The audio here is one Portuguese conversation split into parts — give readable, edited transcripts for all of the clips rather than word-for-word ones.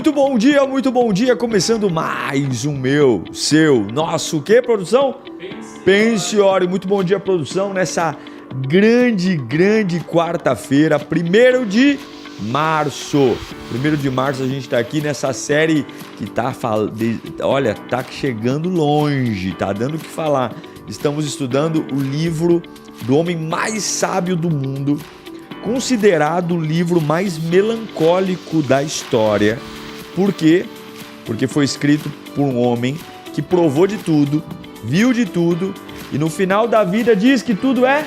muito bom dia, começando mais um meu, seu, nosso, o que, produção? Pense e ore. Muito bom dia, produção, nessa grande quarta-feira, 1º de março. 1º de março a gente tá aqui nessa série que tá chegando longe, tá dando o que falar. Estamos estudando o livro do homem mais sábio do mundo, considerado o livro mais melancólico da história. Por quê? Porque foi escrito por um homem que provou de tudo, viu de tudo e no final da vida diz que tudo é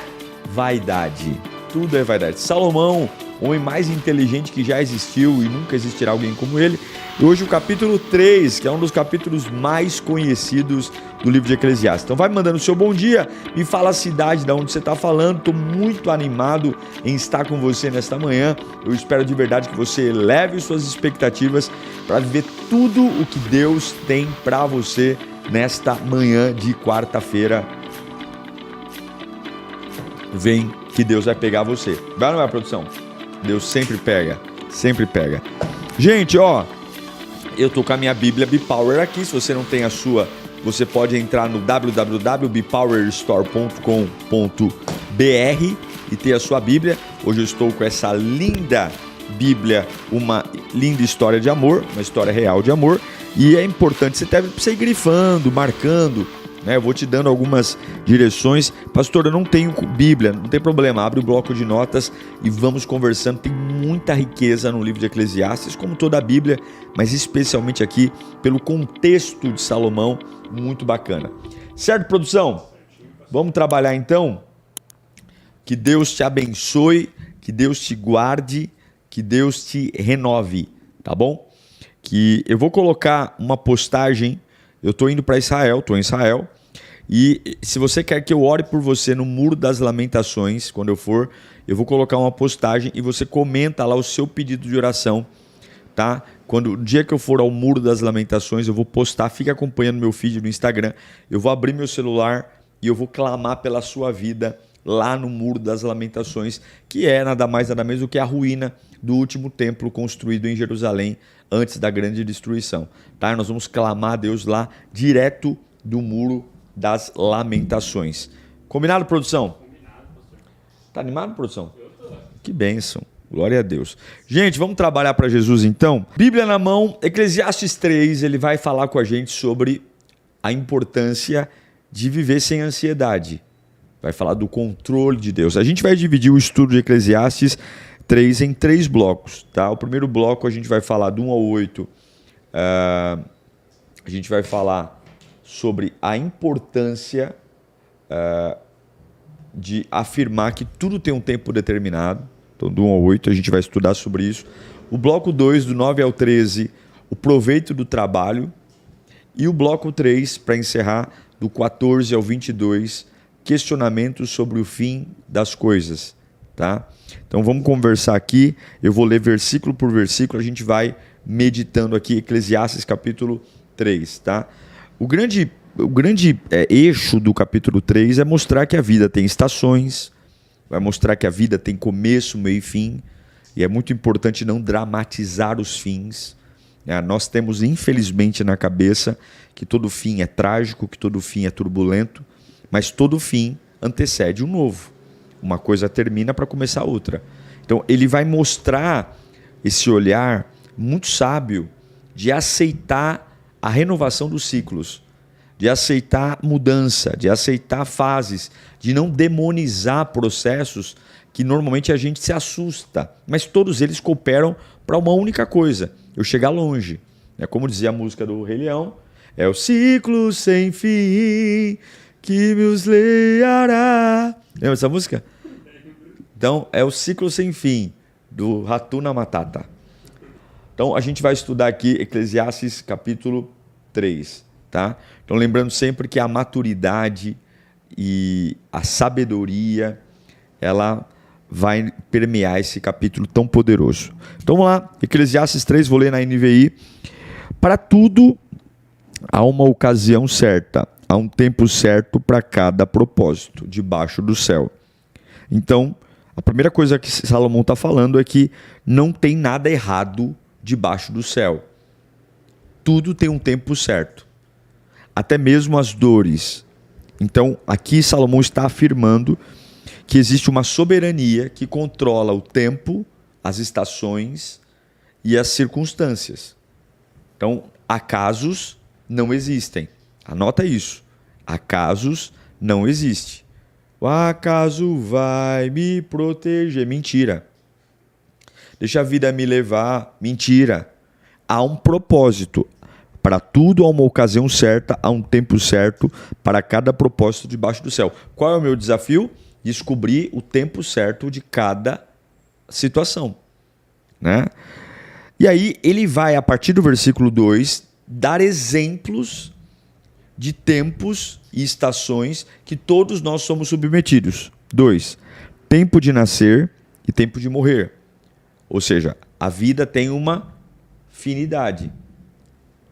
vaidade. Tudo é vaidade. Salomão, o homem mais inteligente que já existiu e nunca existirá alguém como ele. E hoje o capítulo 3, que é um dos capítulos mais conhecidos do livro de Eclesiastes. Então vai me mandando o seu bom dia, me fala a cidade de onde você está falando. Estou muito animado em estar com você nesta manhã. Eu espero de verdade que você eleve suas expectativas para viver tudo o que Deus tem para você nesta manhã de quarta-feira. Vem que Deus vai pegar você. Vai ou não vai, produção? Deus sempre pega, sempre pega. Gente, ó, eu tô com a minha Bíblia BePower aqui. Se você não tem a sua, você pode entrar no www.bepowerstore.com.br e ter a sua Bíblia. Hoje eu estou com essa linda Bíblia, uma linda história de amor, uma história real de amor. E é importante, você ir grifando, marcando, né? Eu vou te dando algumas direções. Pastor, eu não tenho Bíblia, não tem problema, abre o bloco de notas e vamos conversando. Tem muita riqueza no livro de Eclesiastes, como toda a Bíblia, mas especialmente aqui pelo contexto de Salomão, muito bacana. Certo, produção? Vamos trabalhar então? Que Deus te abençoe, que Deus te guarde, que Deus te renove, tá bom? Que eu vou colocar uma postagem. Eu estou indo para Israel, estou em Israel, e se você quer que eu ore por você no Muro das Lamentações, quando eu for, eu vou colocar uma postagem e você comenta lá o seu pedido de oração, tá? O dia que eu for ao Muro das Lamentações, eu vou postar, fica acompanhando meu feed no Instagram, eu vou abrir meu celular e eu vou clamar pela sua vida lá no Muro das Lamentações, que é nada mais nada menos do que a ruína do último templo construído em Jerusalém antes da grande destruição, tá? Nós vamos clamar a Deus lá direto do Muro das Lamentações. Combinado, produção? Combinado, pastor. Tá animado, produção? Eu tô. Que bênção. Glória a Deus. Gente, vamos trabalhar para Jesus então? Bíblia na mão, Eclesiastes 3, ele vai falar com a gente sobre a importância de viver sem ansiedade. Vai falar do controle de Deus. A gente vai dividir o estudo de Eclesiastes 3 em 3 blocos, tá? O primeiro bloco a gente vai falar do 1 ao 8. A gente vai falar sobre a importância de afirmar que tudo tem um tempo determinado. Então, do 1 ao 8 a gente vai estudar sobre isso. O bloco 2, do 9 ao 13, o proveito do trabalho. E o bloco 3, para encerrar, do 14 ao 22, questionamentos sobre o fim das coisas, tá? Então vamos conversar aqui, eu vou ler versículo por versículo, a gente vai meditando aqui, Eclesiastes capítulo 3, tá? O grande eixo do capítulo 3 é mostrar que a vida tem estações, vai mostrar que a vida tem começo, meio e fim, e é muito importante não dramatizar os fins, né? Nós temos infelizmente na cabeça que todo fim é trágico, que todo fim é turbulento, mas todo fim antecede um novo. Uma coisa termina para começar outra. Então ele vai mostrar esse olhar muito sábio de aceitar a renovação dos ciclos, de aceitar mudança, de aceitar fases, de não demonizar processos que normalmente a gente se assusta, mas todos eles cooperam para uma única coisa, eu chegar longe. É como dizia a música do Rei Leão, é o ciclo sem fim que nos leará. Lembra essa música? Então, é o ciclo sem fim, do Hakuna Matata. Então, a gente vai estudar aqui Eclesiastes capítulo 3, tá? Então, lembrando sempre que a maturidade e a sabedoria, ela vai permear esse capítulo tão poderoso. Então, vamos lá, Eclesiastes 3, vou ler na NVI. Para tudo, há uma ocasião certa, há um tempo certo para cada propósito, debaixo do céu. Então, a primeira coisa que Salomão está falando é que não tem nada errado debaixo do céu. tudo tem um tempo certo. Até mesmo as dores. Então, aqui Salomão está afirmando que existe uma soberania que controla o tempo, as estações e as circunstâncias. Então, acasos não existem. Anota isso. Acasos não existem. O acaso vai me proteger. Mentira. Deixa a vida me levar. Mentira. Há um propósito. Para tudo há uma ocasião certa, há um tempo certo para cada propósito debaixo do céu. Qual é o meu desafio? Descobrir o tempo certo de cada situação. Né? E aí ele vai, a partir do versículo 2, dar exemplos de tempos e estações que todos nós somos submetidos. 2. Tempo de nascer e tempo de morrer. Ou seja, a vida tem uma finidade.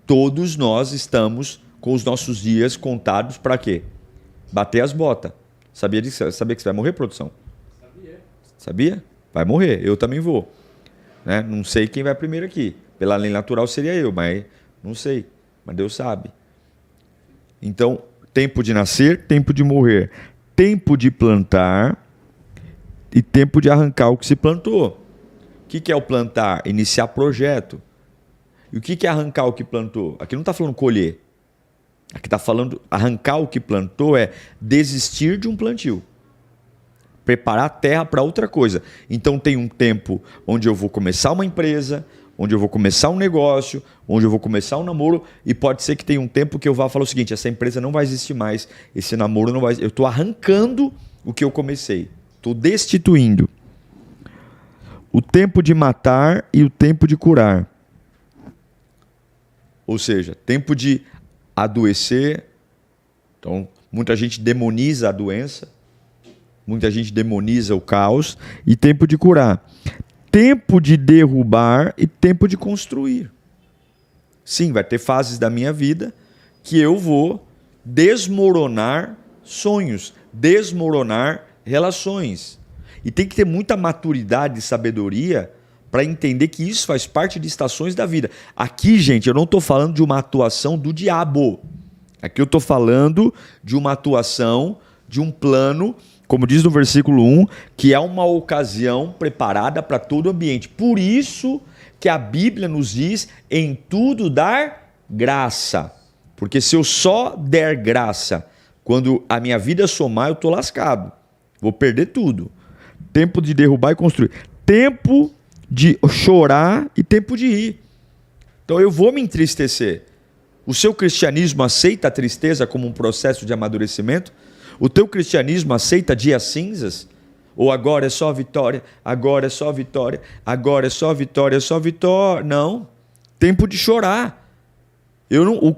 Todos nós estamos com os nossos dias contados para quê? Bater as botas. Sabia que você vai morrer, produção? Sabia? Vai morrer. Eu também vou. Né? Não sei quem vai primeiro aqui. Pela lei natural seria eu, mas não sei. Mas Deus sabe. Então, tempo de nascer, tempo de morrer. Tempo de plantar e tempo de arrancar o que se plantou. O que é o plantar? Iniciar projeto. E o que é arrancar o que plantou? Aqui não está falando colher. Aqui está falando arrancar o que plantou é desistir de um plantio. Preparar a terra para outra coisa. Então tem um tempo onde eu vou começar uma empresa, onde eu vou começar um negócio, onde eu vou começar um namoro, e pode ser que tenha um tempo que eu vá falar o seguinte: essa empresa não vai existir mais, esse namoro não vai existir. Eu estou arrancando o que eu comecei. Estou destituindo. O tempo de matar e o tempo de curar. Ou seja, tempo de adoecer. Então, muita gente demoniza a doença. Muita gente demoniza o caos. E tempo de curar. Tempo de derrubar e tempo de construir. Sim, vai ter fases da minha vida que eu vou desmoronar sonhos, desmoronar relações. E tem que ter muita maturidade e sabedoria para entender que isso faz parte de estações da vida. Aqui, gente, eu não estou falando de uma atuação do diabo. Aqui eu estou falando de uma atuação, de um plano, como diz no versículo 1, que é uma ocasião preparada para todo ambiente. Por isso que a Bíblia nos diz em tudo dar graça. Porque se eu só der graça quando a minha vida somar, eu estou lascado. Vou perder tudo. Tempo de derrubar e construir. Tempo de chorar e tempo de rir. Então eu vou me entristecer. O seu cristianismo aceita a tristeza como um processo de amadurecimento? O teu cristianismo aceita dias cinzas? Ou agora é só vitória, agora é só vitória, agora é só vitória, é só vitória? Não. Tempo de chorar.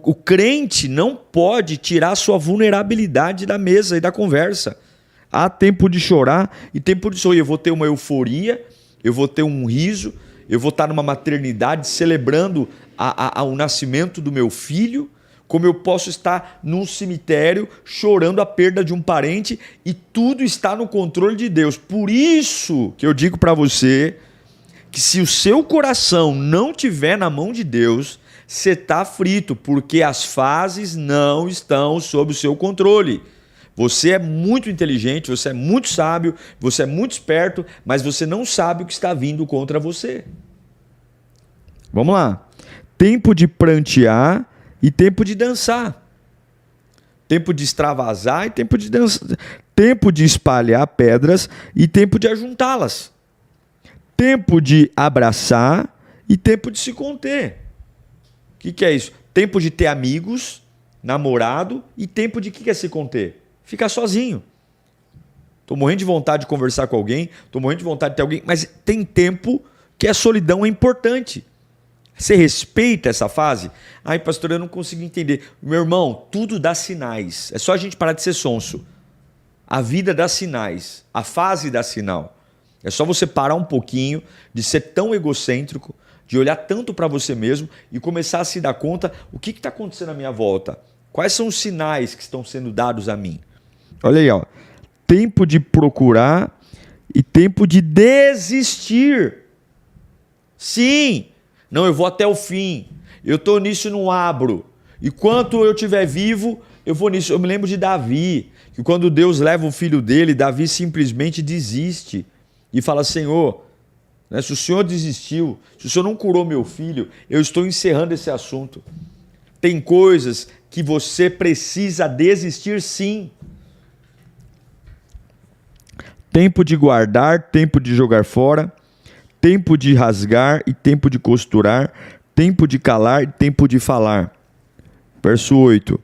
O crente não pode tirar sua vulnerabilidade da mesa e da conversa. Há tempo de chorar e tempo de sorrir. Eu vou ter uma euforia, eu vou ter um riso, eu vou estar numa maternidade celebrando o nascimento do meu filho, como eu posso estar num cemitério chorando a perda de um parente, e tudo está no controle de Deus. Por isso que eu digo para você que se o seu coração não estiver na mão de Deus, você está frito, porque as fases não estão sob o seu controle. Você é muito inteligente, você é muito sábio, você é muito esperto, mas você não sabe o que está vindo contra você. Vamos lá. Tempo de prantear e tempo de dançar. Tempo de extravasar e tempo de dançar. Tempo de espalhar pedras e tempo de ajuntá-las. Tempo de abraçar e tempo de se conter. O que é isso? Tempo de ter amigos, namorado, e tempo de que é se conter? Ficar sozinho. Estou morrendo de vontade de conversar com alguém, estou morrendo de vontade de ter alguém, mas tem tempo que a solidão é importante. Você respeita essa fase? Ai, pastor, eu não consigo entender. Meu irmão, tudo dá sinais. É só a gente parar de ser sonso. A vida dá sinais. A fase dá sinal. É só você parar um pouquinho de ser tão egocêntrico, de olhar tanto para você mesmo e começar a se dar conta o que está acontecendo à minha volta. Quais são os sinais que estão sendo dados a mim? Olha aí, ó. Tempo de procurar e tempo de desistir. Sim, não, eu vou até o fim. Eu estou nisso e não abro. Enquanto eu estiver vivo, eu vou nisso. Eu me lembro de Davi, que quando Deus leva o filho dele, Davi simplesmente desiste e fala: Senhor, né, se o Senhor desistiu, se o Senhor não curou meu filho, eu estou encerrando esse assunto. Tem coisas que você precisa desistir, sim. Tempo de guardar, tempo de jogar fora, tempo de rasgar e tempo de costurar, tempo de calar e tempo de falar. Verso 8.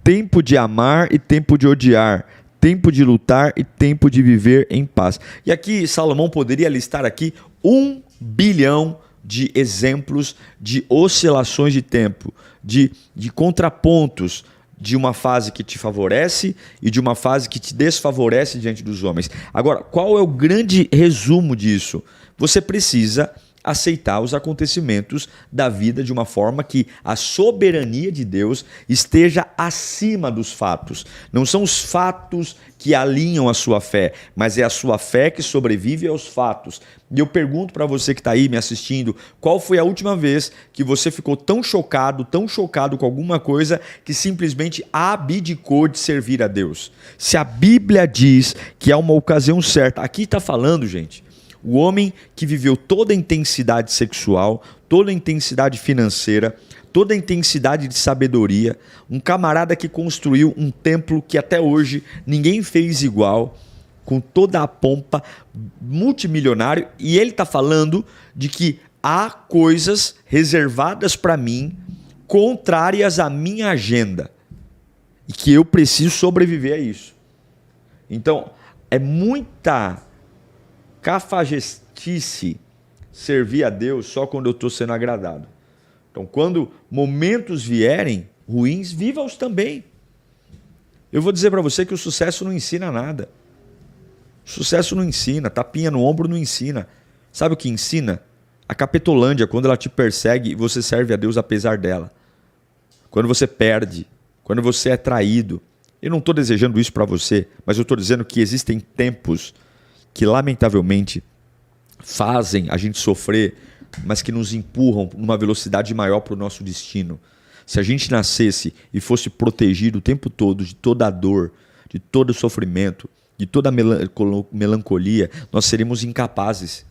Tempo de amar e tempo de odiar, tempo de lutar e tempo de viver em paz. E aqui Salomão poderia listar aqui 1 bilhão de exemplos de oscilações de tempo, de contrapontos, de uma fase que te favorece e de uma fase que te desfavorece diante dos homens. Agora, qual é o grande resumo disso? Você precisa aceitar os acontecimentos da vida de uma forma que a soberania de Deus esteja acima dos fatos. Não são os fatos que alinham a sua fé, mas é a sua fé que sobrevive aos fatos. E eu pergunto para você que está aí me assistindo, qual foi a última vez que você ficou tão chocado com alguma coisa que simplesmente abdicou de servir a Deus? Se a Bíblia diz que há uma ocasião certa, aqui está falando, gente, o homem que viveu toda a intensidade sexual, toda a intensidade financeira, toda a intensidade de sabedoria, um camarada que construiu um templo que até hoje ninguém fez igual, com toda a pompa, multimilionário, e ele está falando de que há coisas reservadas para mim, contrárias à minha agenda, e que eu preciso sobreviver a isso. Então, é muita cafajestice servir a Deus só quando eu estou sendo agradado. Então, quando momentos vierem ruins, viva-os também. Eu vou dizer para você que o sucesso não ensina nada. Sucesso não ensina, tapinha no ombro não ensina. Sabe o que ensina? A capetolândia, quando ela te persegue e você serve a Deus apesar dela. Quando você perde, quando você é traído. Eu não estou desejando isso para você, mas eu estou dizendo que existem tempos que lamentavelmente fazem a gente sofrer, mas que nos empurram numa velocidade maior para o nosso destino. Se a gente nascesse e fosse protegido o tempo todo de toda a dor, de todo o sofrimento, de toda a melancolia, nós seríamos incapazes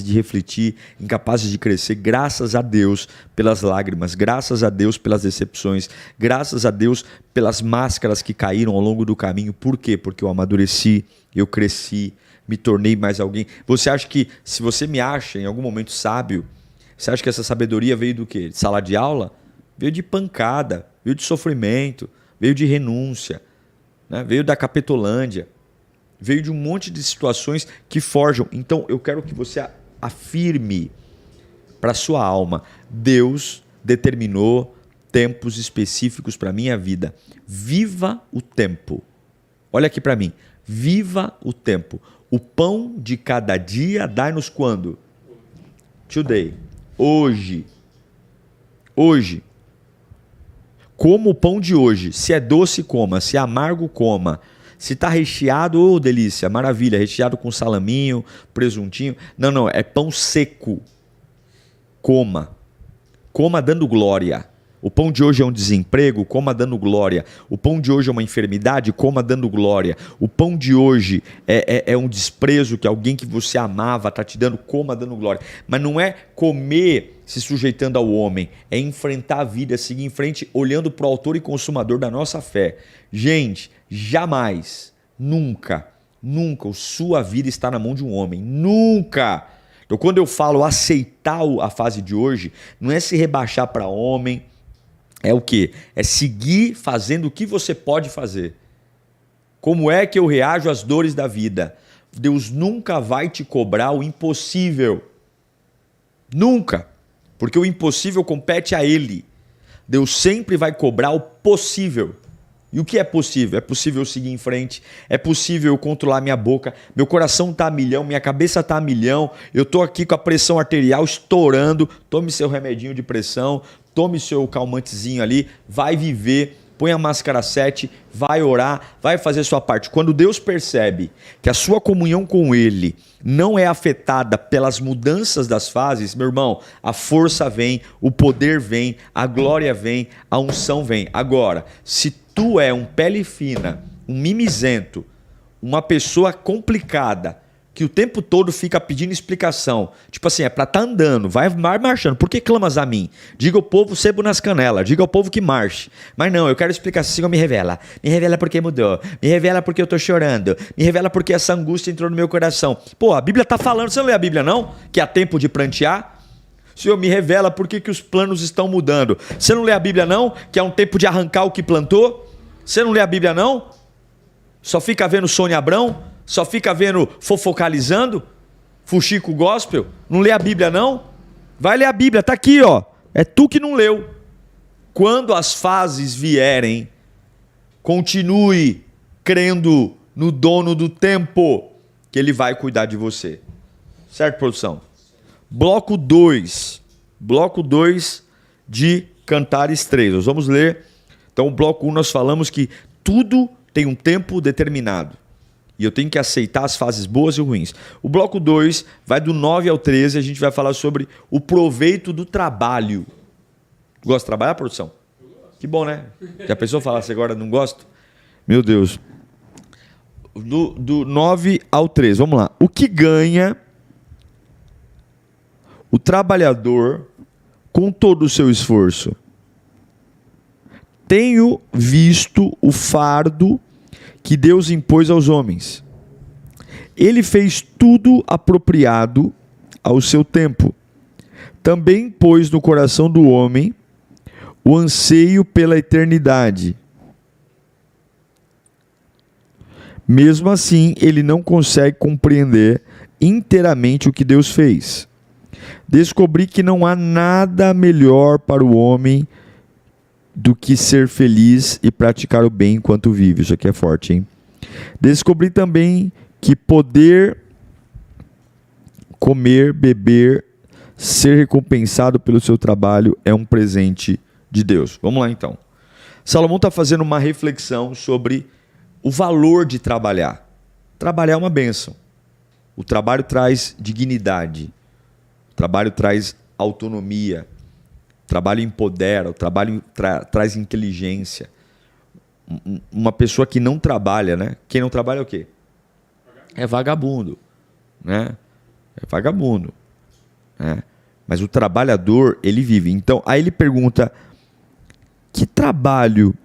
de refletir, incapazes de crescer, graças a Deus pelas lágrimas, graças a Deus pelas decepções, graças a Deus pelas máscaras que caíram ao longo do caminho. Por quê? Porque eu amadureci, eu cresci, me tornei mais alguém. Você acha que, se você me acha em algum momento sábio, você acha que essa sabedoria veio do quê? De sala de aula? Veio de pancada, veio de sofrimento, veio de renúncia, né? Veio da capetolândia, veio de um monte de situações que forjam. Então eu quero que você afirme para a sua alma: Deus determinou tempos específicos para a minha vida. Viva o tempo. Olha aqui para mim. Viva o tempo. O pão de cada dia dai-nos quando? Today. Hoje. Hoje. Como o pão de hoje. Se é doce, coma. Se é amargo, coma. Se está recheado, oh, delícia, maravilha. Recheado com salaminho, presuntinho. Não, é pão seco. Coma. Coma dando glória. O pão de hoje é um desemprego, coma dando glória. O pão de hoje é uma enfermidade, coma dando glória. O pão de hoje é um desprezo que alguém que você amava está te dando, coma dando glória. Mas não é comer se sujeitando ao homem, é enfrentar a vida, seguir em frente, olhando para o autor e consumador da nossa fé. Gente, jamais, nunca, a sua vida está na mão de um homem. Nunca! Então, quando eu falo aceitar a fase de hoje, não é se rebaixar para homem. É o quê? É seguir fazendo o que você pode fazer. Como é que eu reajo às dores da vida? Deus nunca vai te cobrar o impossível. Nunca. Porque o impossível compete a Ele. Deus sempre vai cobrar o possível. E o que é possível? É possível eu seguir em frente, é possível eu controlar minha boca, meu coração está a milhão, minha cabeça está a milhão, eu estou aqui com a pressão arterial estourando, tome seu remedinho de pressão, tome seu calmantezinho ali, vai viver põe a máscara 7, vai orar, vai fazer sua parte. Quando Deus percebe que a sua comunhão com Ele não é afetada pelas mudanças das fases, meu irmão, a força vem, o poder vem, a glória vem, a unção vem. Agora, se tu é um pele fina, um mimizento, uma pessoa complicada, que o tempo todo fica pedindo explicação. Tipo assim, é pra tá andando, vai marchando. Por que clamas a mim? Diga ao povo sebo nas canelas, diga ao povo que marche. Mas não, eu quero explicação, Senhor, me revela. Me revela porque mudou, me revela porque eu tô chorando, me revela porque essa angústia entrou no meu coração. Pô, a Bíblia tá falando, você não lê a Bíblia não? Que há tempo de prantear? Senhor, me revela por que os planos estão mudando. Você não lê a Bíblia não? Que há um tempo de arrancar o que plantou? Você não lê a Bíblia não? Só fica vendo Sônia Abrão? Só fica vendo fofocalizando? Fuxico gospel? Não lê a Bíblia não? Vai ler a Bíblia, tá aqui ó. É tu que não leu. Quando as fases vierem, continue crendo no dono do tempo, que ele vai cuidar de você. Certo, produção? Bloco 2. Bloco 2 de Cantares 3. Nós vamos ler. Então, o bloco 1 nós falamos que tudo tem um tempo determinado. E eu tenho que aceitar as fases boas e ruins. O bloco 2 vai do 9 ao 13. A gente vai falar sobre o proveito do trabalho. Gosta de trabalhar, produção? Que bom, né? Já pensou falasse agora não gosto? Meu Deus. Do 9 ao 13. Vamos lá. O que ganha o trabalhador com todo o seu esforço? Tenho visto o fardo que Deus impôs aos homens. Ele fez tudo apropriado ao seu tempo. Também pôs no coração do homem o anseio pela eternidade. Mesmo assim, ele não consegue compreender inteiramente o que Deus fez. Descobri que não há nada melhor para o homem do que ser feliz e praticar o bem enquanto vive. Isso aqui é forte, hein? Descobri também que poder comer, beber, ser recompensado pelo seu trabalho é um presente de Deus. Vamos lá então. Salomão está fazendo uma reflexão sobre o valor de trabalhar. Trabalhar é uma bênção. O trabalho traz dignidade. O trabalho traz autonomia. O trabalho empodera, o trabalho traz inteligência. Uma pessoa que não trabalha, né? Quem não trabalha é o quê? É vagabundo, né? É vagabundo, né? Mas o trabalhador, ele vive. Então, aí ele pergunta, que trabalho,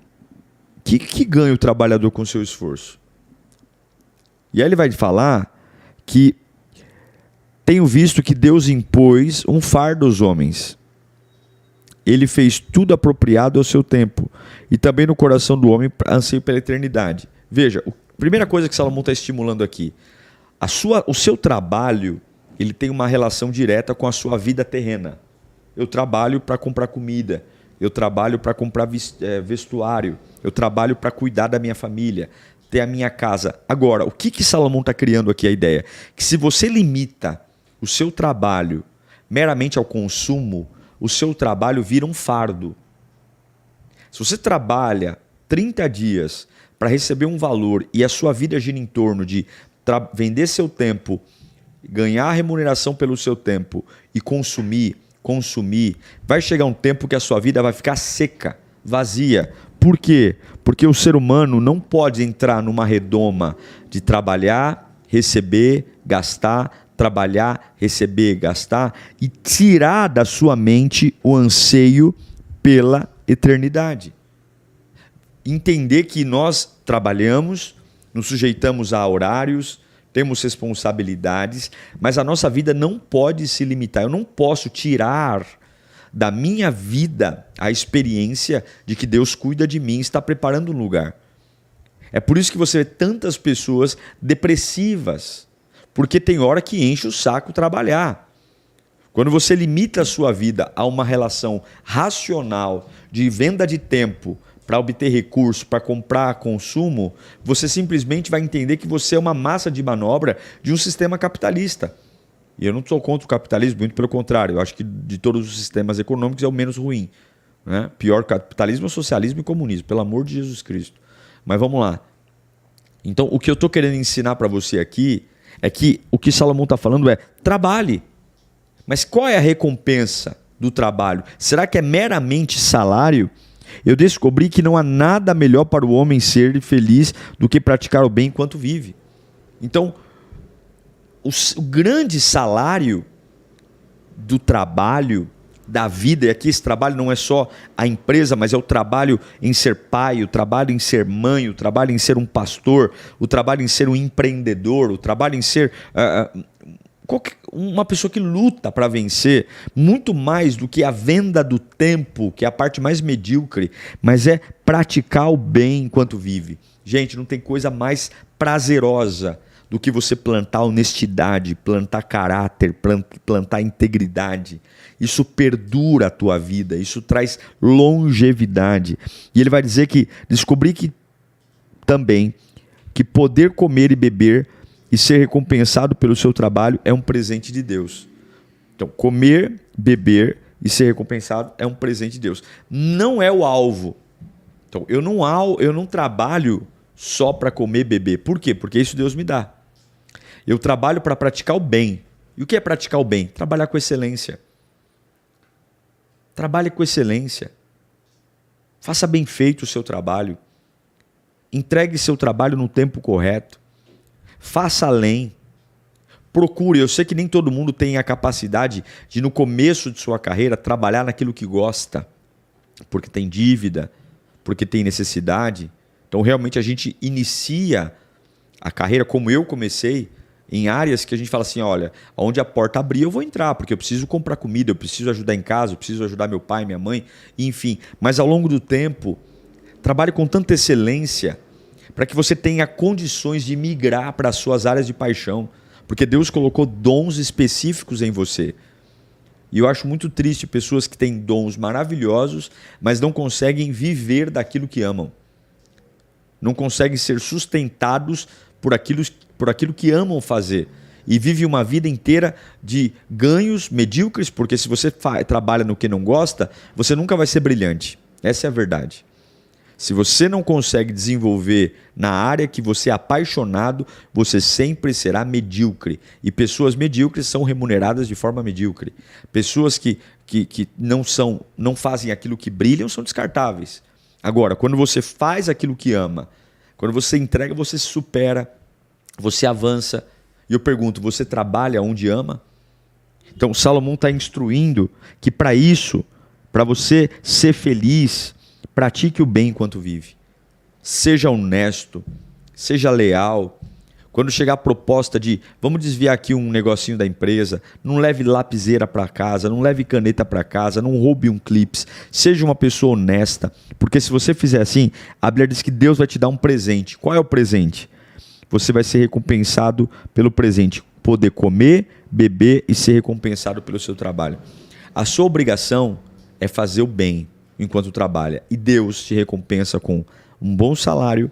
que ganha o trabalhador com o seu esforço? E aí ele vai falar que tenho visto que Deus impôs um fardo aos homens. Ele fez tudo apropriado ao seu tempo. E também no coração do homem anseio pela eternidade. Veja, a primeira coisa que Salomão está estimulando aqui. O seu trabalho, ele tem uma relação direta com a sua vida terrena. Eu trabalho para comprar comida. Eu trabalho para comprar vestuário. Eu trabalho para cuidar da minha família. Ter a minha casa. Agora, o que Salomão está criando aqui a ideia? Que se você limita o seu trabalho meramente ao consumo, o seu trabalho vira um fardo. Se você trabalha 30 dias para receber um valor e a sua vida gira em torno de vender seu tempo, ganhar remuneração pelo seu tempo e consumir, vai chegar um tempo que a sua vida vai ficar seca, vazia. Por quê? Porque o ser humano não pode entrar numa redoma de trabalhar, receber, gastar, trabalhar, receber, gastar e tirar da sua mente o anseio pela eternidade. Entender que nós trabalhamos, nos sujeitamos a horários, temos responsabilidades, mas a nossa vida não pode se limitar. Eu não posso tirar da minha vida a experiência de que Deus cuida de mim e está preparando um lugar. É por isso que você vê tantas pessoas depressivas, porque tem hora que enche o saco trabalhar. Quando você limita a sua vida a uma relação racional de venda de tempo para obter recurso, para comprar consumo, você simplesmente vai entender que você é uma massa de manobra de um sistema capitalista. E eu não sou contra o capitalismo, muito pelo contrário. Eu acho que de todos os sistemas econômicos é o menos ruim. né? Pior capitalismo, socialismo e comunismo, pelo amor de Jesus Cristo. Mas vamos lá. Então, o que eu estou querendo ensinar para você aqui é que o que Salomão está falando é trabalhe. Mas qual é a recompensa do trabalho? Será que é meramente salário? Eu descobri que não há nada melhor para o homem ser feliz do que praticar o bem enquanto vive. Então, o grande salário do trabalho, da vida, e aqui esse trabalho não é só a empresa, mas é o trabalho em ser pai, o trabalho em ser mãe, o trabalho em ser um pastor, o trabalho em ser um empreendedor, o trabalho em ser uma pessoa que luta para vencer, muito mais do que a venda do tempo, que é a parte mais medíocre, mas é praticar o bem enquanto vive. Gente, não tem coisa mais prazerosa do que você plantar honestidade, plantar caráter, plantar integridade. Isso perdura a tua vida, isso traz longevidade. E ele vai dizer que descobri que também que poder comer e beber e ser recompensado pelo seu trabalho é um presente de Deus. Então, comer, beber e ser recompensado é um presente de Deus. Não é o alvo. Então, eu não trabalho só para comer e beber. Por quê? Porque isso Deus me dá. Eu trabalho para praticar o bem. E o que é praticar o bem? Trabalhar com excelência. Trabalhe com excelência. Faça bem feito o seu trabalho. Entregue seu trabalho no tempo correto. Faça além. Procure. Eu sei que nem todo mundo tem a capacidade de, no começo de sua carreira, trabalhar naquilo que gosta. Porque tem dívida, porque tem necessidade. Então, realmente, a gente inicia a carreira como eu comecei, em áreas que a gente fala assim, olha, onde a porta abrir eu vou entrar, porque eu preciso comprar comida, eu preciso ajudar em casa, eu preciso ajudar meu pai, minha mãe, enfim. Mas ao longo do tempo, trabalhe com tanta excelência para que você tenha condições de migrar para as suas áreas de paixão, porque Deus colocou dons específicos em você. E eu acho muito triste pessoas que têm dons maravilhosos, mas não conseguem viver daquilo que amam. Não conseguem ser sustentados por aquilo que amam fazer. E vive uma vida inteira de ganhos medíocres, porque se você trabalha no que não gosta, você nunca vai ser brilhante. Essa é a verdade. Se você não consegue desenvolver na área que você é apaixonado, você sempre será medíocre. E pessoas medíocres são remuneradas de forma medíocre. Pessoas que não fazem aquilo que brilham são descartáveis. Agora, quando você faz aquilo que ama, quando você entrega, você se supera, você avança. E eu pergunto, você trabalha onde ama? Então, Salomão está instruindo que para isso, para você ser feliz, pratique o bem enquanto vive. Seja honesto, seja leal. Quando chegar a proposta de vamos desviar aqui um negocinho da empresa, não leve lapiseira para casa, não leve caneta para casa, não roube um clips. Seja uma pessoa honesta, porque se você fizer assim, a Bíblia diz que Deus vai te dar um presente. Qual é o presente? Você vai ser recompensado pelo presente. Poder comer, beber e ser recompensado pelo seu trabalho. A sua obrigação é fazer o bem enquanto trabalha. E Deus te recompensa com um bom salário,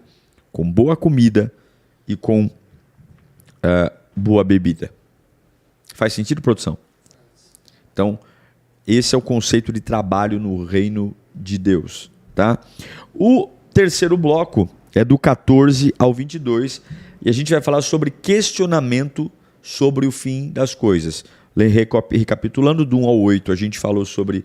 com boa comida e com boa bebida. Faz sentido, produção? Então, esse é o conceito de trabalho no reino de Deus. Tá? O terceiro bloco é do 14 ao 22 e a gente vai falar sobre questionamento sobre o fim das coisas. Recapitulando, do 1 ao 8, a gente falou sobre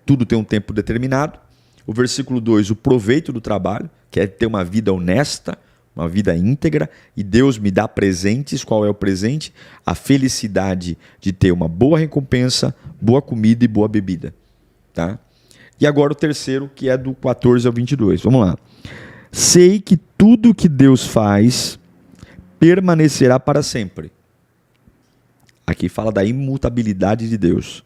tudo tem um tempo determinado. O versículo 2, o proveito do trabalho, que é ter uma vida honesta, uma vida íntegra, e Deus me dá presentes. Qual é o presente? A felicidade de ter uma boa recompensa, boa comida e boa bebida. Tá? E agora o terceiro, que é do 14 ao 22. Vamos lá. Sei que tudo que Deus faz permanecerá para sempre. Aqui fala da imutabilidade de Deus.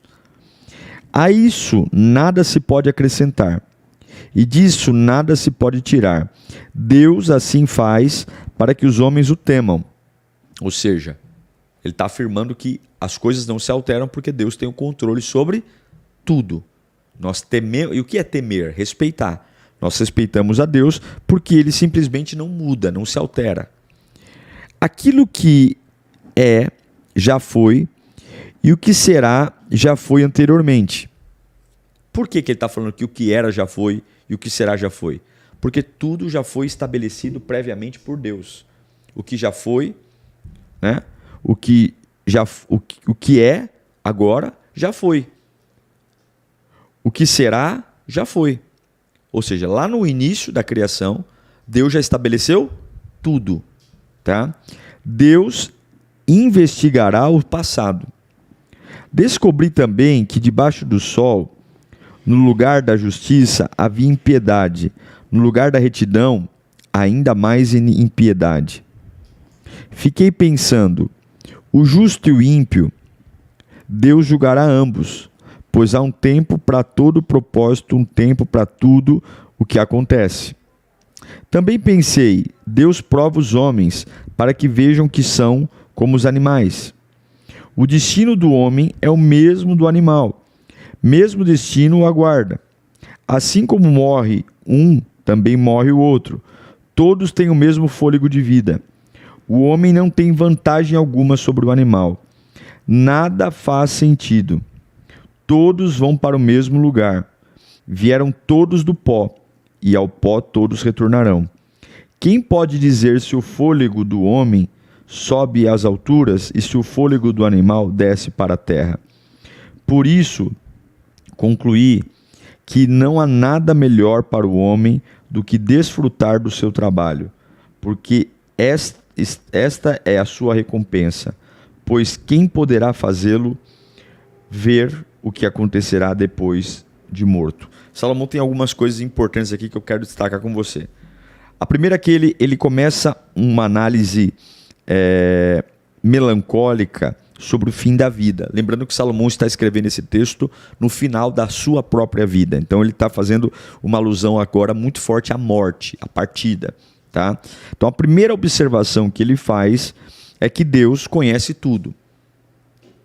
A isso nada se pode acrescentar, e disso nada se pode tirar. Deus assim faz para que os homens o temam. Ou seja, ele está afirmando que as coisas não se alteram porque Deus tem o controle sobre tudo. Nós tememos. E o que é temer? Respeitar. Nós respeitamos a Deus porque ele simplesmente não muda, não se altera. Aquilo que é, já foi, e o que será, já foi anteriormente. por que ele está falando que o que era já foi e o que será já foi? Porque tudo já foi estabelecido previamente por Deus. O que já foi, né? O que é agora já foi. O que será já foi. Ou seja, lá no início da criação, Deus já estabeleceu tudo, tá? Deus investigará o passado. Descobri também que debaixo do sol, no lugar da justiça, havia impiedade. No lugar da retidão, ainda mais impiedade. Fiquei pensando, o justo e o ímpio, Deus julgará ambos, pois há um tempo para todo propósito, um tempo para tudo o que acontece. Também pensei, Deus prova os homens para que vejam que são como os animais. O destino do homem é o mesmo do animal, mesmo destino o aguarda. Assim como morre um, também morre o outro. Todos têm o mesmo fôlego de vida. O homem não tem vantagem alguma sobre o animal. Nada faz sentido. Todos vão para o mesmo lugar. Vieram todos do pó, e ao pó todos retornarão. Quem pode dizer se o fôlego do homem sobe às alturas e se o fôlego do animal desce para a terra? Por isso, concluí que não há nada melhor para o homem do que desfrutar do seu trabalho, porque esta é a sua recompensa, pois quem poderá fazê-lo ver o que acontecerá depois de morto? Salomão tem algumas coisas importantes aqui que eu quero destacar com você. A primeira é que ele começa uma análise melancólica sobre o fim da vida. Lembrando que Salomão está escrevendo esse texto no final da sua própria vida. Então ele está fazendo uma alusão agora muito forte à morte, à partida. Tá? Então a primeira observação que ele faz é que Deus conhece tudo.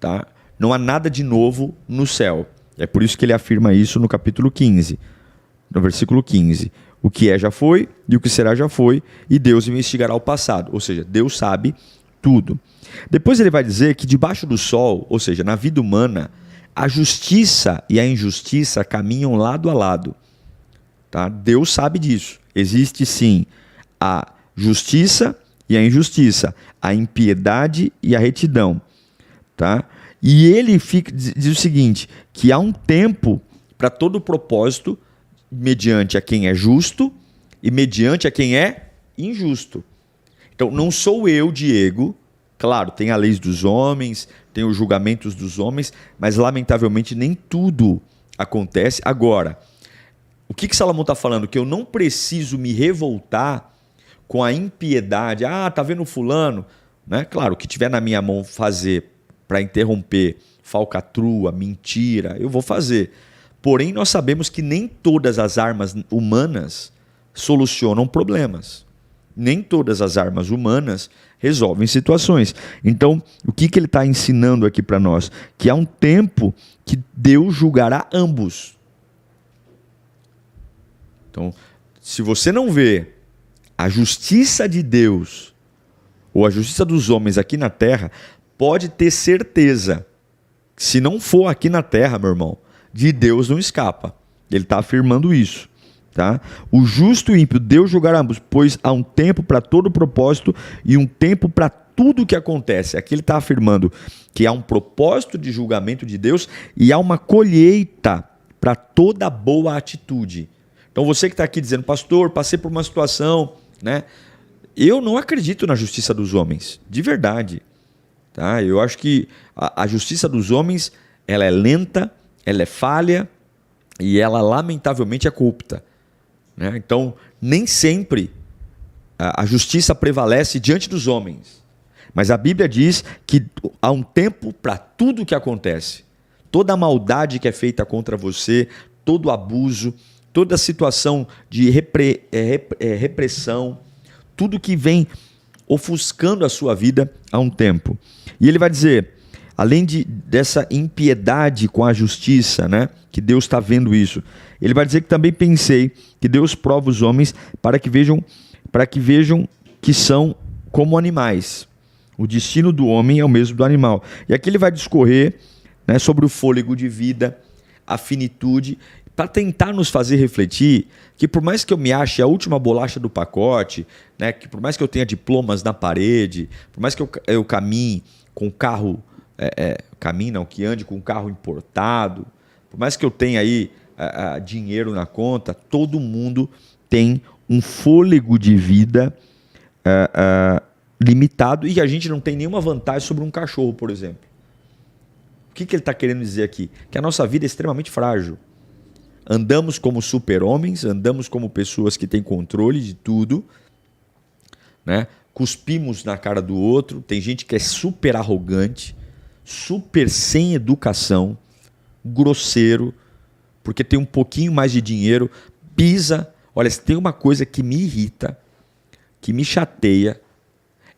Tá? Não há nada de novo no céu. É por isso que ele afirma isso no capítulo 15, no versículo 15. O que é já foi e o que será já foi, e Deus investigará o passado. Ou seja, Deus sabe tudo. Depois ele vai dizer que debaixo do sol, ou seja, na vida humana, a justiça e a injustiça caminham lado a lado. Tá? Deus sabe disso. Existe sim a justiça e a injustiça, a impiedade e a retidão. Tá? E ele diz o seguinte, que há um tempo para todo propósito, mediante a quem é justo e mediante a quem é injusto. Então, não sou eu, Diego. Claro, tem a lei dos homens, tem os julgamentos dos homens, mas lamentavelmente nem tudo acontece. Agora, o que Salomão está falando? Que eu não preciso me revoltar com a impiedade. Ah, tá vendo fulano? Né? Claro, o que tiver na minha mão fazer para interromper falcatrua, mentira, eu vou fazer. Porém, nós sabemos que nem todas as armas humanas solucionam problemas. Nem todas as armas humanas resolvem situações. Então, o que ele está ensinando aqui para nós? Que há um tempo que Deus julgará ambos. Então, se você não vê a justiça de Deus ou a justiça dos homens aqui na terra, pode ter certeza que se não for aqui na terra, meu irmão, de Deus não escapa. Ele está afirmando isso. Tá? O justo e o ímpio, Deus julgará ambos, pois há um tempo para todo propósito e um tempo para tudo o que acontece. Aqui ele está afirmando que há um propósito de julgamento de Deus e há uma colheita para toda boa atitude. Então você que está aqui dizendo, pastor, passei por uma situação, né? Eu não acredito na justiça dos homens, de verdade. Tá? Eu acho que a justiça dos homens ela é lenta, ela é falha e ela lamentavelmente é corrupta. Né? Então, nem sempre a justiça prevalece diante dos homens. Mas a Bíblia diz que há um tempo para tudo o que acontece. Toda a maldade que é feita contra você, todo abuso, toda situação de repressão, tudo que vem ofuscando a sua vida há um tempo. E ele vai dizer, além dessa impiedade com a justiça, né, que Deus está vendo isso, ele vai dizer que também pensei que Deus prova os homens para que vejam que são como animais. O destino do homem é o mesmo do animal. E aqui ele vai discorrer, né, sobre o fôlego de vida, a finitude. para tentar nos fazer refletir que por mais que eu me ache a última bolacha do pacote, né, que por mais que eu tenha diplomas na parede, por mais que eu caminhe com carro, que ande com carro importado, por mais que eu tenha aí dinheiro na conta, todo mundo tem um fôlego de vida limitado e a gente não tem nenhuma vantagem sobre um cachorro, por exemplo. O que ele está querendo dizer aqui? Que a nossa vida é extremamente frágil. Andamos como super-homens, andamos como pessoas que têm controle de tudo, né? Cuspimos na cara do outro, tem gente que é super arrogante, super sem educação, grosseiro, porque tem um pouquinho mais de dinheiro, pisa. Olha, se tem uma coisa que me irrita, que me chateia,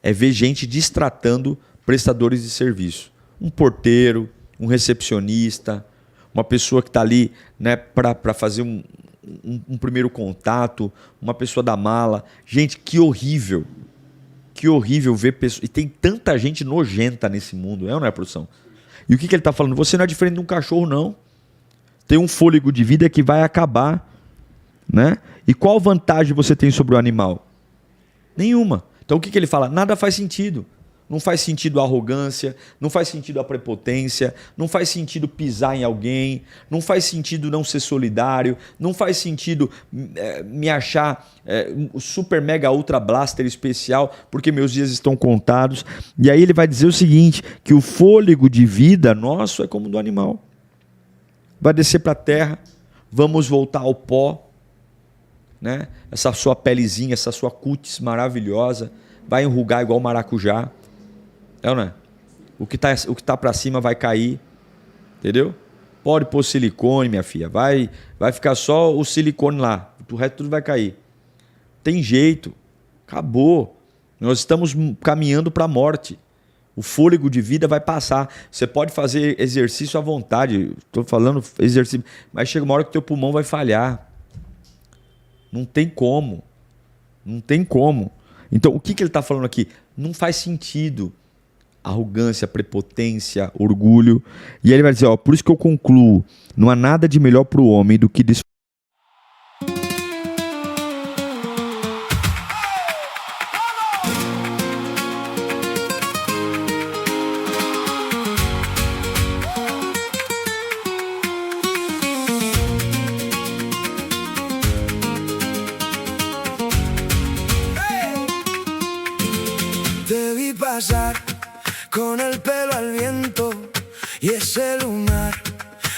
é ver gente destratando prestadores de serviço. Um porteiro, um recepcionista, uma pessoa que está ali, né, para fazer um primeiro contato, uma pessoa da mala. Gente, que horrível. Que horrível ver pessoas. E tem tanta gente nojenta nesse mundo, ou não é, produção? E o que ele está falando? Você não é diferente de um cachorro, não. Tem um fôlego de vida que vai acabar. Né? E qual vantagem você tem sobre o animal? Nenhuma. Então o que ele fala? Nada faz sentido. Não faz sentido a arrogância, não faz sentido a prepotência, não faz sentido pisar em alguém, não faz sentido não ser solidário, não faz sentido me achar super mega ultra blaster especial porque meus dias estão contados. E aí ele vai dizer o seguinte, que o fôlego de vida nosso é como do animal. Vai descer para a terra, vamos voltar ao pó, né? Essa sua pelezinha, essa sua cutis maravilhosa, vai enrugar igual maracujá. É ou não é? O que tá para cima vai cair, entendeu? Pode pôr silicone, minha filha, vai ficar só o silicone lá, o resto tudo vai cair. Tem jeito, acabou. Nós estamos caminhando para a morte. O fôlego de vida vai passar. Você pode fazer exercício à vontade, estou falando exercício, mas chega uma hora que teu pulmão vai falhar. Não tem como. Não tem como. Então, o que ele está falando aqui? Não faz sentido. Arrogância, prepotência, orgulho. E aí ele vai dizer, ó, por isso que eu concluo, não há nada de melhor para o homem do que Te vi pasar con el pelo al viento y ese lunar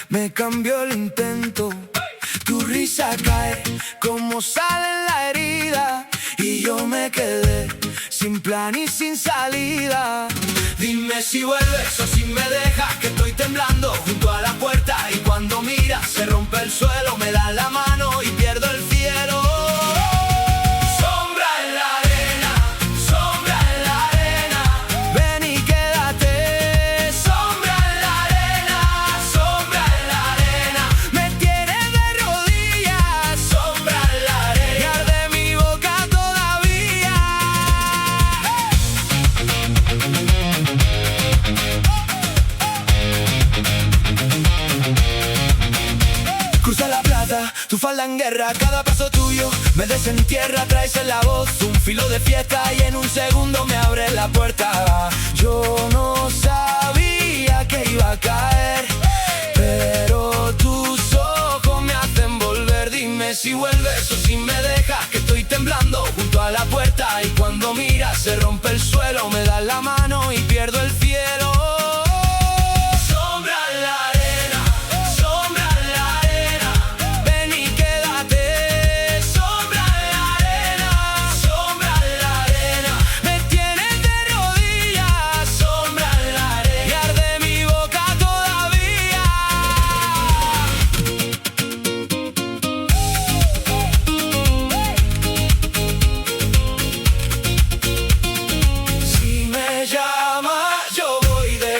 me cambió el intento. Tu risa cae como sal en la herida y yo me quedé sin plan y sin salida. Dime si vuelves o si me dejas, que estoy temblando junto a la puerta y cuando miras se rompe el suelo, me das la mano y pierdo el cielo. Tu falda en guerra, cada paso tuyo me desentierra, traes en la voz un filo de fiesta y en un segundo me abre la puerta. Yo no sabía que iba a caer, pero tus ojos me hacen volver. Dime si vuelves o si me dejas, que estoy temblando junto a la puerta y cuando miras se rompe el suelo, me das la mano y pierdo el cielo. Yo voy de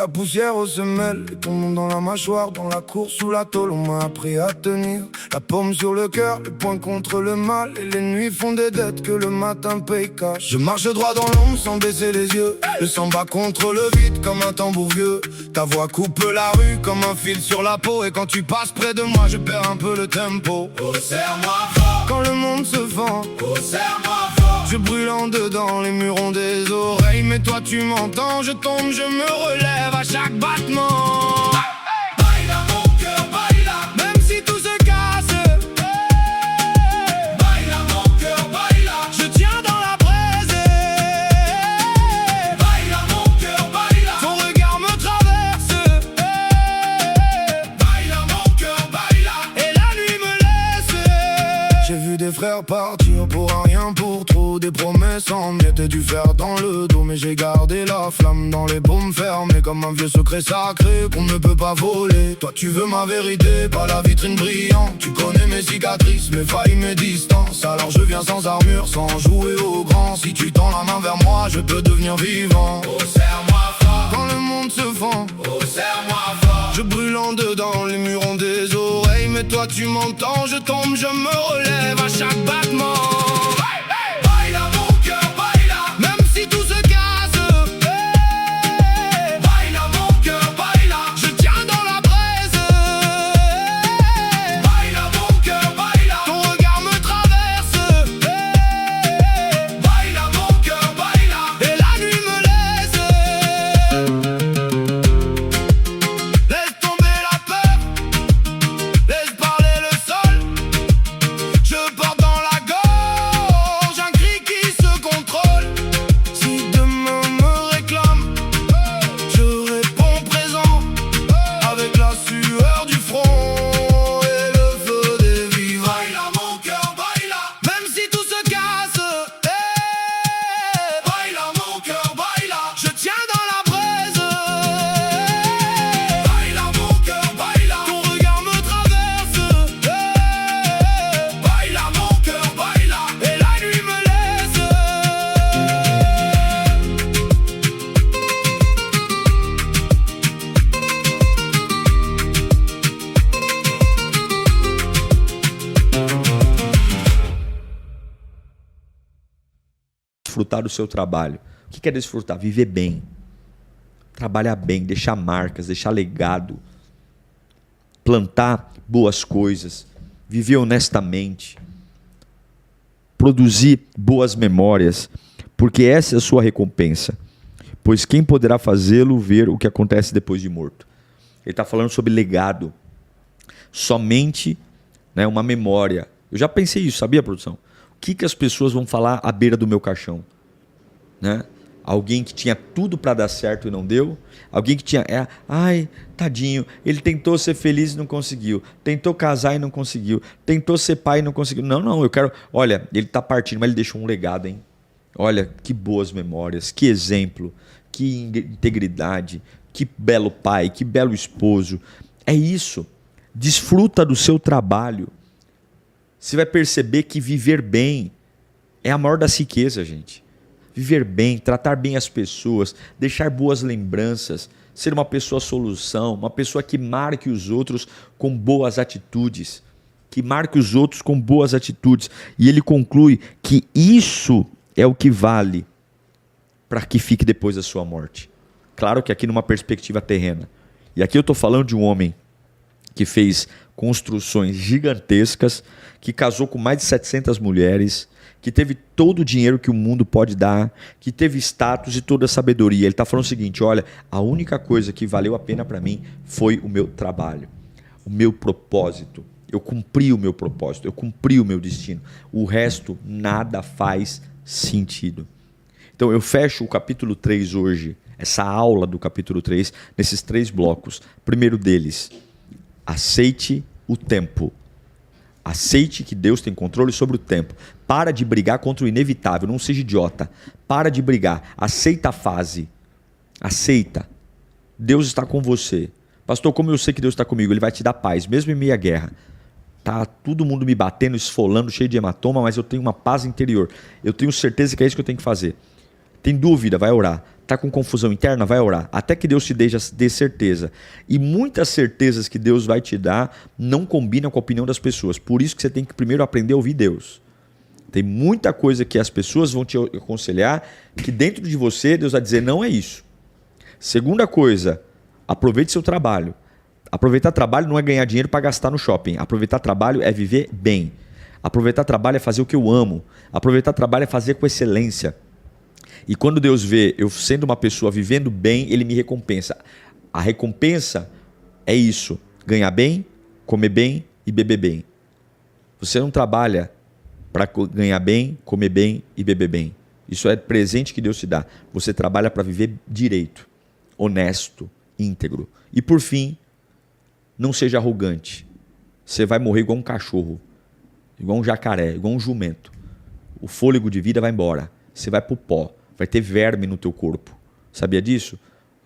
la poussière aux semelles, les tombes dans la mâchoire, dans la cour sous la tôle, on m'a appris à tenir. La paume sur le cœur, le poing contre le mal, et les nuits font des dettes que le matin paye cash. Je marche droit dans l'ombre sans baisser les yeux, le sang bat contre le vide comme un tambour vieux. Ta voix coupe la rue comme un fil sur la peau, et quand tu passes près de moi, je perds un peu le tempo. Oh, serre-moi fort quand le monde se fend. Oh, serre-moi fort. Je brûle en dedans, les murs ont des oreilles, mais toi tu m'entends. Je tombe, je me relève à chaque battement. Baila mon cœur, baila, même si tout se casse. Baila mon cœur, baila, je tiens dans la braise. Baila mon cœur, baila, ton regard me traverse. Baila mon cœur, baila, et la nuit me laisse. J'ai vu des frères partir pour un rien, pour trop. Des promesses en miettes et du fer dans le dos, mais j'ai gardé la flamme dans les baumes fermées comme un vieux secret sacré qu'on ne peut pas voler. Toi tu veux ma vérité, pas la vitrine brillante. Tu connais mes cicatrices, mes failles, mes distances. Alors je viens sans armure, sans jouer au grand. Si tu tends la main vers moi, je peux devenir vivant. Oh, serre-moi fort quand le monde se fend. Oh, serre-moi fort. Je brûle en dedans, les murs ont des oreilles, mais toi tu m'entends. Je tombe, je me relève à chaque battement. Desfrutar do seu trabalho. O que é desfrutar? Viver bem, trabalhar bem, deixar marcas, deixar legado, plantar boas coisas, viver honestamente, produzir boas memórias, porque essa é a sua recompensa. Pois quem poderá fazê-lo ver o que acontece depois de morto? Ele está falando sobre legado, somente, né, uma memória. Eu já pensei isso, sabia, produção? O que as pessoas vão falar à beira do meu caixão? Né? Alguém que tinha tudo para dar certo e não deu? Alguém que tinha... ai, tadinho, ele tentou ser feliz e não conseguiu. Tentou casar e não conseguiu. Tentou ser pai e não conseguiu. Não, eu quero... Olha, ele está partindo, mas ele deixou um legado, hein? Olha, que boas memórias, que exemplo, que integridade, que belo pai, que belo esposo. É isso. Desfruta do seu trabalho. Você vai perceber que viver bem é a maior das riquezas, gente. Viver bem, tratar bem as pessoas, deixar boas lembranças, ser uma pessoa solução, uma pessoa que marque os outros com boas atitudes. Que marque os outros com boas atitudes. E ele conclui que isso é o que vale para que fique depois da sua morte. Claro que aqui numa perspectiva terrena. E aqui eu estou falando de um homem que fez construções gigantescas, que casou com mais de 700 mulheres, que teve todo o dinheiro que o mundo pode dar, que teve status e toda a sabedoria. Ele está falando o seguinte, olha, a única coisa que valeu a pena para mim foi o meu trabalho, o meu propósito. Eu cumpri o meu propósito, eu cumpri o meu destino. O resto, nada faz sentido. Então eu fecho o capítulo 3 hoje, essa aula do capítulo 3, nesses 3 blocos. Primeiro deles, aceite o tempo. Aceite que Deus tem controle sobre o tempo. Para de brigar contra o inevitável, não seja idiota. Para de brigar, aceita a fase. Aceita. Deus está com você. Pastor, como eu sei que Deus está comigo? Ele vai te dar paz, mesmo em meia guerra. Tá todo mundo me batendo, esfolando, cheio de hematoma, mas eu tenho uma paz interior. Eu tenho certeza que é isso que eu tenho que fazer. Tem dúvida? Vai orar. Tá com confusão interna? Vai orar. Até que Deus te dê certeza. E muitas certezas que Deus vai te dar não combinam com a opinião das pessoas. Por isso que você tem que primeiro aprender a ouvir Deus. Tem muita coisa que as pessoas vão te aconselhar que dentro de você Deus vai dizer não é isso. Segunda coisa, aproveite seu trabalho. Aproveitar trabalho não é ganhar dinheiro para gastar no shopping. Aproveitar trabalho é viver bem. Aproveitar trabalho é fazer o que eu amo. Aproveitar trabalho é fazer com excelência. E quando Deus vê eu sendo uma pessoa vivendo bem, Ele me recompensa. A recompensa é isso. Ganhar bem, comer bem e beber bem. Você não trabalha para ganhar bem, comer bem e beber bem. Isso é presente que Deus te dá. Você trabalha para viver direito, honesto, íntegro. E por fim, não seja arrogante. Você vai morrer igual um cachorro, igual um jacaré, igual um jumento. O fôlego de vida vai embora. Você vai pro pó. Vai ter verme no teu corpo. Sabia disso?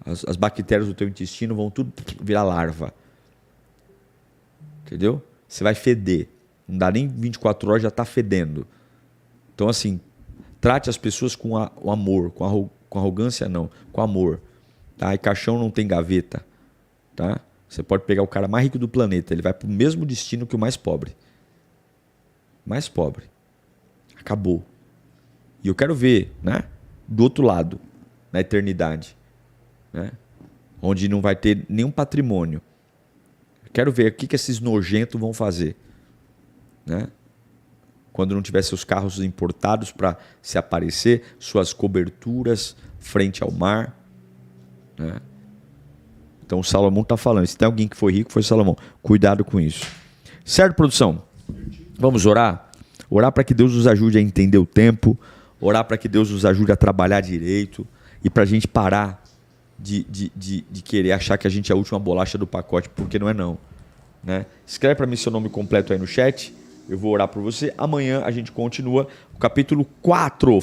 As bactérias do teu intestino vão tudo virar larva. Entendeu? Você vai feder. Não dá nem 24 horas, já está fedendo. Então, assim, trate as pessoas com o amor. Com arrogância, não. Com amor. Tá? E caixão não tem gaveta. Tá? Você pode pegar o cara mais rico do planeta. Ele vai para o mesmo destino que o mais pobre. Mais pobre. Acabou. E eu quero ver, né? Do outro lado, na eternidade, né? Onde não vai ter nenhum patrimônio. Quero ver o que esses nojentos vão fazer, né? Quando não tiver seus carros importados para se aparecer, suas coberturas frente ao mar, né? Então o Salomão está falando, se tem alguém que foi rico, foi Salomão. Cuidado com isso. Certo, produção? Vamos orar? Orar para que Deus nos ajude a entender o tempo, orar para que Deus nos ajude a trabalhar direito e para a gente parar de querer achar que a gente é a última bolacha do pacote, porque não é não. Né? Escreve para mim seu nome completo aí no chat, eu vou orar por você. Amanhã a gente continua o capítulo 4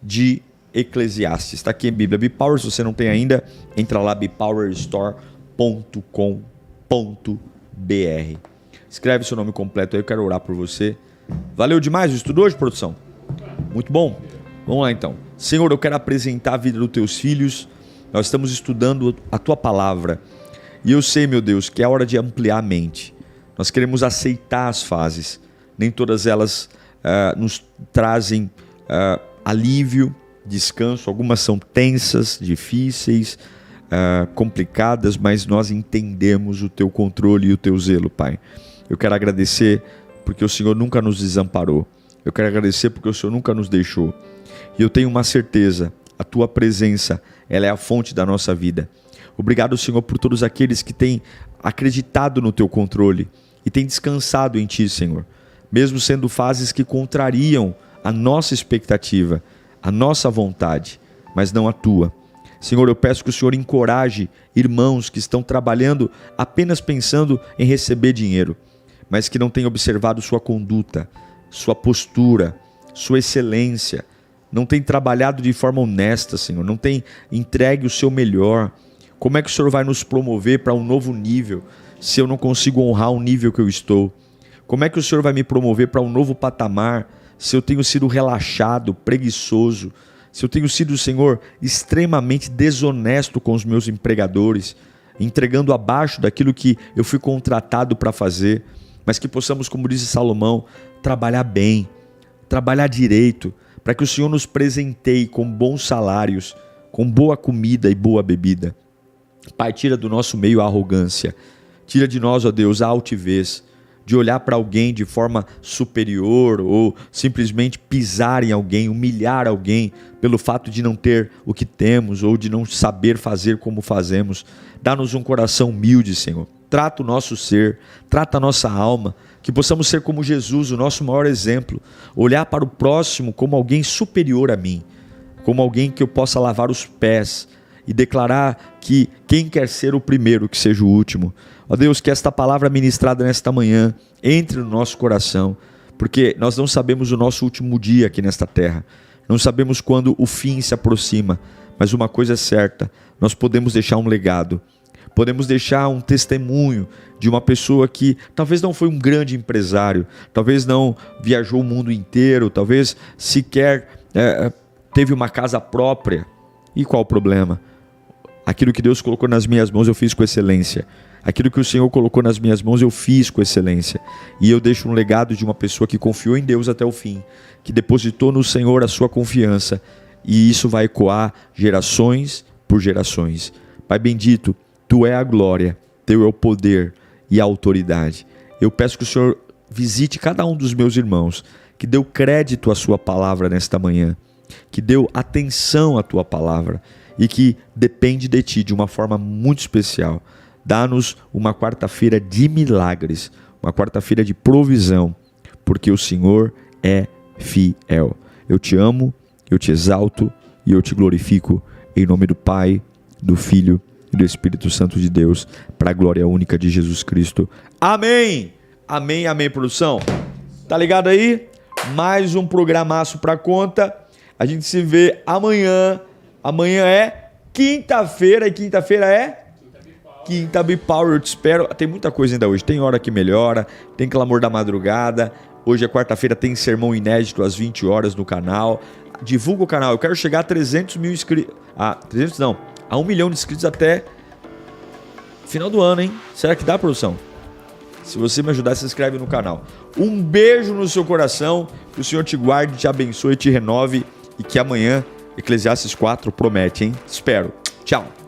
de Eclesiastes. Está aqui em Bíblia Bipower, se você não tem ainda, entra lá bipowerstore.com.br. Escreve seu nome completo aí, eu quero orar por você. Valeu demais o estudo hoje, produção? Muito bom? Vamos lá então. Senhor, eu quero apresentar a vida dos teus filhos. Nós estamos estudando a tua palavra. E eu sei, meu Deus, que é hora de ampliar a mente. Nós queremos aceitar as fases. Nem todas elas nos trazem alívio, descanso. Algumas são tensas, difíceis, complicadas, mas nós entendemos o teu controle e o teu zelo, Pai. Eu quero agradecer porque o Senhor nunca nos desamparou. Eu quero agradecer porque o Senhor nunca nos deixou. E eu tenho uma certeza, a tua presença, ela é a fonte da nossa vida. Obrigado, Senhor, por todos aqueles que têm acreditado no teu controle e têm descansado em ti, Senhor. Mesmo sendo fases que contrariam a nossa expectativa, a nossa vontade, mas não a tua. Senhor, eu peço que o Senhor encoraje irmãos que estão trabalhando apenas pensando em receber dinheiro, mas que não têm observado sua conduta, sua postura, sua excelência, não têm trabalhado de forma honesta, Senhor, não têm entregue o seu melhor. Como é que o Senhor vai nos promover para um novo nível se eu não consigo honrar o nível que eu estou? Como é que o Senhor vai me promover para um novo patamar se eu tenho sido relaxado, preguiçoso, se eu tenho sido, Senhor, extremamente desonesto com os meus empregadores, entregando abaixo daquilo que eu fui contratado para fazer, mas que possamos, como diz Salomão, trabalhar bem, trabalhar direito, para que o Senhor nos presenteie com bons salários, com boa comida e boa bebida. Pai, tira do nosso meio a arrogância, tira de nós, ó Deus, a altivez, de olhar para alguém de forma superior ou simplesmente pisar em alguém, humilhar alguém pelo fato de não ter o que temos ou de não saber fazer como fazemos. Dá-nos um coração humilde, Senhor. Trata o nosso ser, trata a nossa alma, que possamos ser como Jesus, o nosso maior exemplo. Olhar para o próximo como alguém superior a mim, como alguém que eu possa lavar os pés e declarar que quem quer ser o primeiro, que seja o último. Ó Deus, que esta palavra ministrada nesta manhã entre no nosso coração, porque nós não sabemos o nosso último dia aqui nesta terra, não sabemos quando o fim se aproxima, mas uma coisa é certa, nós podemos deixar um legado, podemos deixar um testemunho de uma pessoa que talvez não foi um grande empresário, talvez não viajou o mundo inteiro, talvez sequer teve uma casa própria, E qual o problema? Aquilo que Deus colocou nas minhas mãos eu fiz com excelência. Aquilo que o Senhor colocou nas minhas mãos eu fiz com excelência. E eu deixo um legado de uma pessoa que confiou em Deus até o fim, que depositou no Senhor a sua confiança. E isso vai ecoar gerações por gerações. Pai bendito, Tu é a glória, Teu é o poder e a autoridade. Eu peço que o Senhor visite cada um dos meus irmãos, que deu crédito à Sua palavra nesta manhã, que deu atenção à Tua palavra e que depende de Ti de uma forma muito especial. Dá-nos uma quarta-feira de milagres, uma quarta-feira de provisão, porque o Senhor é fiel. Eu Te amo, eu Te exalto e eu Te glorifico em nome do Pai, do Filho e do Espírito Santo de Deus, para a glória única de Jesus Cristo. Amém! Amém, amém, produção. Tá ligado aí? Mais um programaço pra conta. A gente se vê amanhã. Amanhã é quinta-feira e quinta-feira é? Quinta Bipower. Eu te espero. Tem muita coisa ainda hoje. Tem hora que melhora, tem clamor da madrugada. Hoje é quarta-feira, tem sermão inédito às 20 horas no canal. Divulga o canal. Eu quero chegar a 300 mil inscritos. A 1 milhão de inscritos até final do ano, hein? Será que dá, produção? Se você me ajudar, se inscreve no canal. Um beijo no seu coração. Que o Senhor te guarde, te abençoe, te renove. E que amanhã, Eclesiastes 4 promete, hein? Espero. Tchau.